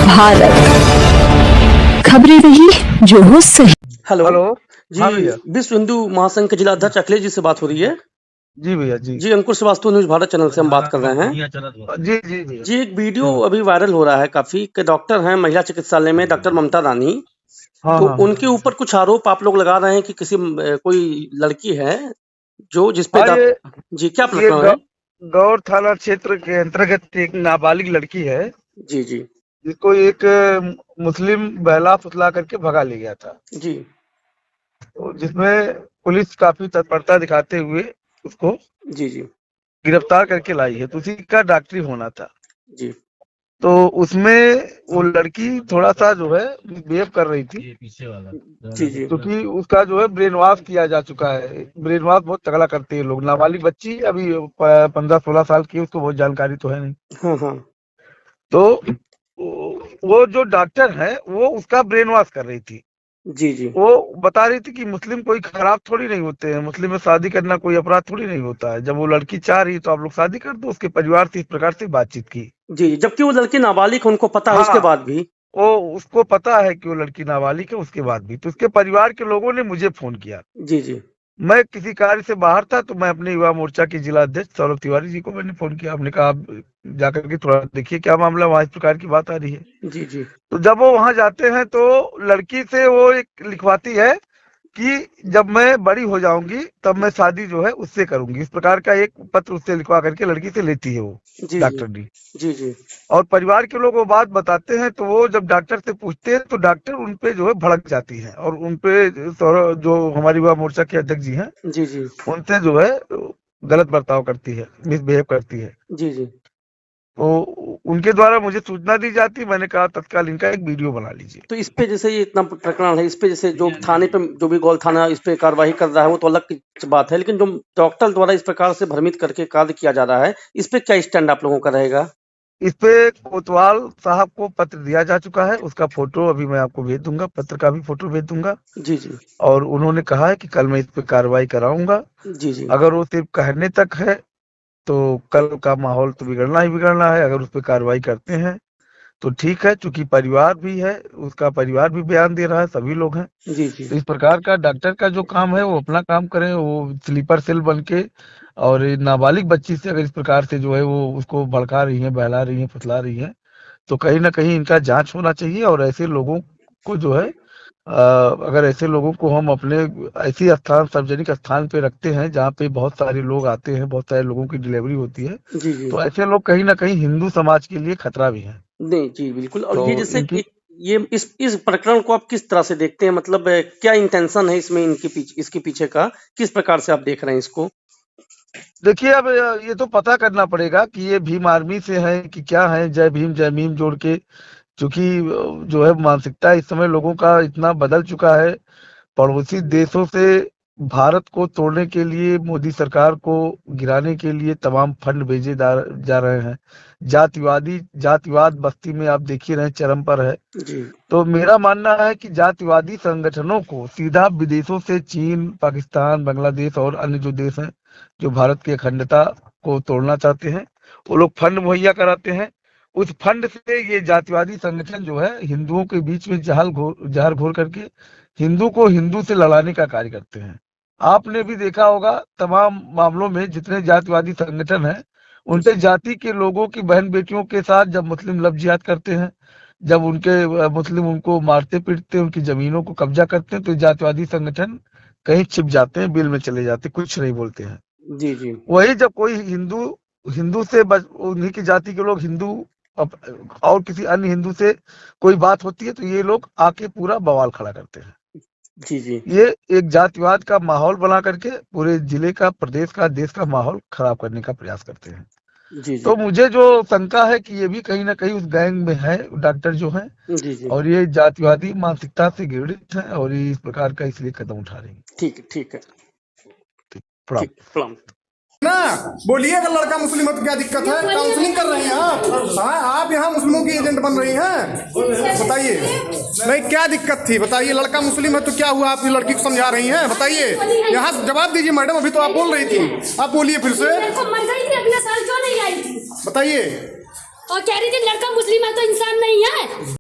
भारत खबरें रही जो हो सही। Hello hello. जी। हाँ भैया। विश्व हिंदू महासंघ के जिला अध्यक्ष अखिलेश जी से बात हो रही है। जी भैया जी। जी, अंकुर श्रीवास्तव न्यूज भारत चैनल से हम बात कर रहे हैं। जी जी भैया। जी, एक वीडियो अभी वायरल हो रहा है काफी कि डॉक्टर हैं महिला चिकित्सालय में, डॉक्टर ममता रानी, हाँ तो हाँ उनके ऊपर कुछ आरोप आप लोग लगा रहे हैं कि किसी कोई लड़की है जो जिसपे हाँ। जी, क्या ये प्रकरण है? गौर थाना क्षेत्र के अंतर्गत एक नाबालिग लड़की है जी जी जिसको एक मुस्लिम बहला फुसला करके भगा ले गया था, जी तो जिसमें पुलिस काफी तत्परता दिखाते हुए उसको जी जी गिरफ्तार करके लाई है। तो उसी का डॉक्टरी होना था। जी तो उसमें वो लड़की थोड़ा सा जो है बिहेव कर रही थी, जी जी क्योंकि उसका जो है ब्रेन वॉश किया जा चुका है। ब्रेन वॉश बहुत तगड़ा करते हैं लोग। नाबालिग बच्ची अभी 15-16 साल की, उसको बहुत जानकारी तो है नहीं। हाँ हाँ तो वो जो डॉक्टर है वो उसका ब्रेन वॉश कर रही थी। जी जी वो बता रही थी कि मुस्लिम कोई खराब थोड़ी नहीं होते हैं, मुस्लिम में शादी करना कोई अपराध थोड़ी नहीं होता है। जब वो लड़की चाह रही तो आप लोग शादी कर दो। उसके परिवार से इस प्रकार से बातचीत की। जी, जबकि वो लड़की नाबालिग है, उनको पता है उसके हाँ, बाद भी। वो उसको पता है कि वो लड़की नाबालिग है, उसके बाद भी। तो उसके परिवार के लोगों ने मुझे फोन किया। जी जी मैं किसी कार्य से बाहर था, तो मैं अपने युवा मोर्चा के जिला अध्यक्ष सौरभ तिवारी जी को मैंने फोन किया। हमने कहा आप जाकर के थोड़ा देखिए क्या मामला, वहाँ इस प्रकार की बात आ रही है। जी जी तो जब वो वहां जाते हैं तो लड़की से वो एक लिखवाती है कि जब मैं बड़ी हो जाऊंगी तब मैं शादी जो है उससे करूंगी। इस प्रकार का एक पत्र उससे लिखवा करके लड़की से लेती है वो जी डॉक्टर डी। जी जी और परिवार के लोग वो बात बताते हैं, तो वो जब डॉक्टर से पूछते हैं तो डॉक्टर उन पे जो है भड़क जाती है और उन पे जो हमारी युवा मोर्चा के अध्यक्ष जी हैं जी जी उनसे जो है गलत बर्ताव करती है, मिसबिहेव करती है। जी जी तो उनके द्वारा मुझे सूचना दी जाती। मैंने कहा तत्काल इनका एक वीडियो बना लीजिए। तो इस पे जैसे ये इतना प्रकरण है, इस पे जैसे जो थाने पे जो भी गौल थाना इस पे कार्रवाई कर रहा है वो तो अलग की बात है, लेकिन जो डॉक्टर द्वारा इस प्रकार से भ्रमित करके कार्य किया जा रहा है, इस पे क्या स्टैंड आप लोगों का रहेगा? इस पे कोतवाल साहब को पत्र दिया जा चुका है। उसका फोटो अभी मैं आपको भेज दूंगा, पत्र का भी फोटो भेज दूंगा। जी जी और उन्होंने कहा है कि कल मैं इस पे कार्रवाई कराऊंगा। जी जी अगर वो सिर्फ कहने तक है तो कल का माहौल तो बिगड़ना ही बिगड़ना है। अगर उस पर कार्रवाई करते हैं तो ठीक है, चूंकि परिवार भी है, उसका परिवार भी बयान दे रहा है, सभी लोग हैं। जी जी तो इस प्रकार का डॉक्टर का जो काम है वो अपना काम करें। वो स्लीपर सेल बन के और ये नाबालिग बच्ची से अगर इस प्रकार से जो है वो उसको भड़का रही है, बहला रही है, फुसला रही है, तो कहीं ना कहीं इनका जांच होना चाहिए। और ऐसे लोगों को जो है अगर ऐसे लोगों को हम अपने ऐसी स्थान, सार्वजनिक स्थान पे रखते हैं जहाँ पे बहुत सारे लोग आते हैं, बहुत सारे लोगों की डिलीवरी होती है, जी जी तो ऐसे लोग कहीं ना कहीं हिंदू समाज के लिए खतरा भी है। नहीं जी बिल्कुल। और तो ये जैसे इनकी ये इस प्रकरण को आप किस तरह से देखते हैं, मतलब क्या इंटेंशन है इसमें, इनके पीछे, इसके पीछे का किस प्रकार से आप देख रहे हैं इसको? देखिए, अब ये तो पता करना पड़ेगा कि ये भीम आर्मी से है कि क्या है। जय भीम जय भीम जोड़ के, क्योंकि जो है मानसिकता इस समय लोगों का इतना बदल चुका है। पड़ोसी देशों से भारत को तोड़ने के लिए, मोदी सरकार को गिराने के लिए तमाम फंड भेजे जा रहे हैं। जातिवाद बस्ती में आप देख ही रहे हैं, चरम पर है। जी तो मेरा मानना है कि जातिवादी संगठनों को सीधा विदेशों से चीन, पाकिस्तान, बांग्लादेश और अन्य जो देश हैं जो भारत की अखंडता को तोड़ना चाहते हैं, वो लोग फंड मुहैया कराते हैं। उस फंड से ये जातिवादी संगठन जो है हिंदुओं के बीच में जहर घोर करके हिंदू को हिंदू से लड़ाने का कार्य करते हैं। आपने भी देखा होगा तमाम मामलों में जितने जातिवादी संगठन हैं, उनसे जाति के लोगों की बहन बेटियों के साथ जब मुस्लिम लव जिहाद करते हैं, जब उनके मुस्लिम उनको मारते पीटते हैं, उनकी जमीनों को कब्जा करते हैं, तो जातिवादी संगठन कहीं छिप जाते हैं, बिल में चले जाते हैं, कुछ नहीं बोलते हैं। जी जी वही जब कोई हिंदू हिंदू से उन्हीं की जाति के लोग हिंदू और किसी अन्य हिंदू से कोई बात होती है तो ये लोग आके पूरा बवाल खड़ा करते हैं। जी जी ये एक जातिवाद का माहौल बना करके पूरे जिले का, प्रदेश का, देश का माहौल खराब करने का प्रयास करते हैं। जी तो जी मुझे जो शंका है कि ये भी कहीं ना कहीं उस गैंग में है, डॉक्टर जो है, जी जी और ये जातिवादी मानसिकता से घृणित है और ये इस प्रकार का इसलिए कदम उठा रही है। ठीक है प्रणाम। ठीक, प्रणाम। ना बोलिए, अगर लड़का मुस्लिम है तो क्या दिक्कत है? काउंसलिंग कर रही हैं आप? हाँ, आप यहाँ मुस्लिमों की एजेंट बन रही हैं? बताइए, नहीं क्या दिक्कत थी बताइए। लड़का मुस्लिम है तो क्या हुआ? आप लड़की को समझा रही हैं, बताइए। यहाँ जवाब दीजिए मैडम, अभी तो आप बोल रही थी, आप बोलिए फिर से, बताइए। और कह रही थी लड़का मुस्लिम है तो इंसान नहीं है।